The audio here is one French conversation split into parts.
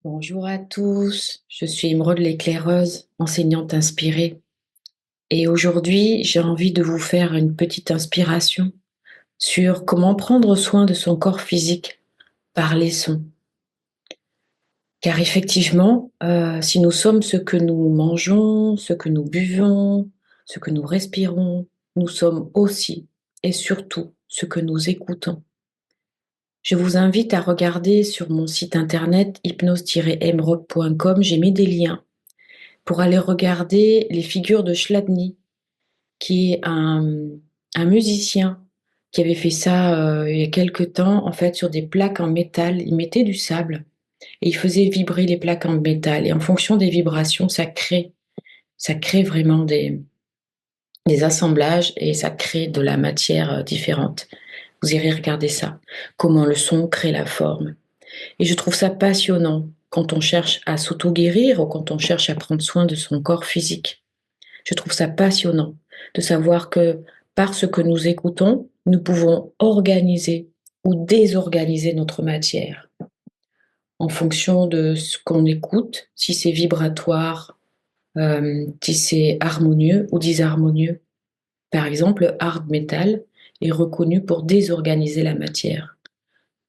Bonjour à tous, je suis Émeraude l'éclaireuse, enseignante inspirée. Et aujourd'hui, j'ai envie de vous faire une petite inspiration sur comment prendre soin de son corps physique par les sons. Car effectivement, si nous sommes ce que nous mangeons, ce que nous buvons, ce que nous respirons, nous sommes aussi et surtout ce que nous écoutons. Je vous invite à regarder sur mon site internet hypnose-emeraude.com, j'ai mis des liens pour aller regarder les figures de Chladni, qui est un musicien qui avait fait ça il y a quelque temps, en fait, sur des plaques en métal. Il mettait du sable et il faisait vibrer les plaques en métal. Et en fonction des vibrations, ça crée vraiment des assemblages et ça crée de la matière différente. Vous irez regarder ça, comment le son crée la forme. Et je trouve ça passionnant quand on cherche à s'auto-guérir ou quand on cherche à prendre soin de son corps physique. Je trouve ça passionnant de savoir que par ce que nous écoutons, nous pouvons organiser ou désorganiser notre matière en fonction de ce qu'on écoute, si c'est vibratoire, si c'est harmonieux ou disharmonieux. Par exemple, le hard metal est reconnu pour désorganiser la matière.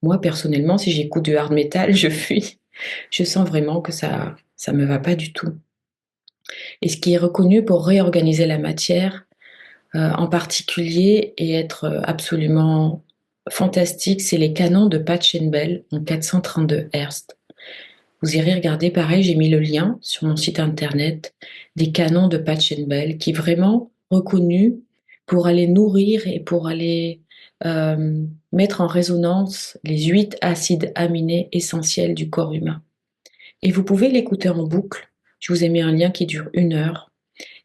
Moi, personnellement, si j'écoute du hard metal, je fuis. Je sens vraiment que ça me va pas du tout. Et ce qui est reconnu pour réorganiser la matière, en particulier et être absolument fantastique, c'est les canons de Pachelbel en 432 Hz. Vous irez regarder, pareil, j'ai mis le lien sur mon site internet, des canons de Pachelbel qui est vraiment reconnu pour aller nourrir et pour aller mettre en résonance les 8 acides aminés essentiels du corps humain. Et vous pouvez l'écouter en boucle. Je vous ai mis un lien qui dure 1 heure.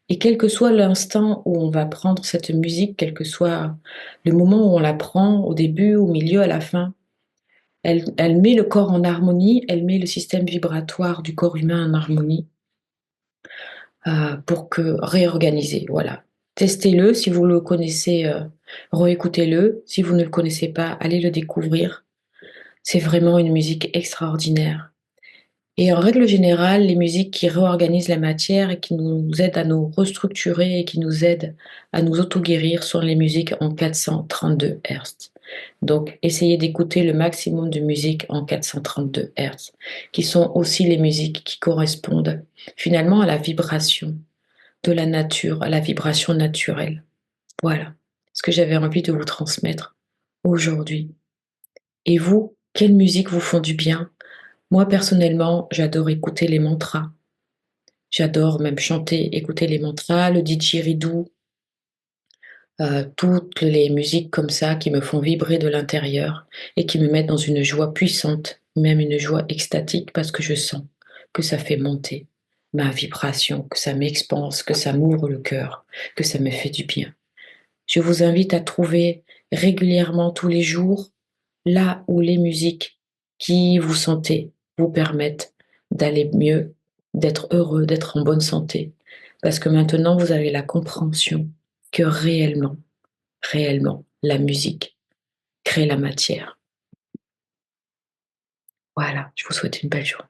Et quel que soit l'instant où on va prendre cette musique, quel que soit le moment où on la prend, au début, au milieu, à la fin, elle met le corps en harmonie, elle met le système vibratoire du corps humain en harmonie pour que réorganiser. Voilà. Testez-le, si vous le connaissez, réécoutez-le. Si vous ne le connaissez pas, allez le découvrir. C'est vraiment une musique extraordinaire. Et en règle générale, les musiques qui réorganisent la matière et qui nous aident à nous restructurer et qui nous aident à nous auto-guérir sont les musiques en 432 Hz. Donc, essayez d'écouter le maximum de musique en 432 Hz, qui sont aussi les musiques qui correspondent finalement à la vibration de la nature, à la vibration naturelle. Voilà ce que j'avais envie de vous transmettre aujourd'hui. Et vous, quelles musiques vous font du bien? Moi, personnellement, j'adore écouter les mantras. J'adore même chanter, écouter les mantras, le didgeridoo, toutes les musiques comme ça qui me font vibrer de l'intérieur et qui me mettent dans une joie puissante, même une joie extatique parce que je sens que ça fait monter ma vibration, que ça m'expanse, que ça m'ouvre le cœur, que ça me fait du bien. Je vous invite à trouver régulièrement tous les jours là où les musiques qui vous sentez vous permettent d'aller mieux, d'être heureux, d'être en bonne santé. Parce que maintenant, vous avez la compréhension que réellement, la musique crée la matière. Voilà, je vous souhaite une belle journée.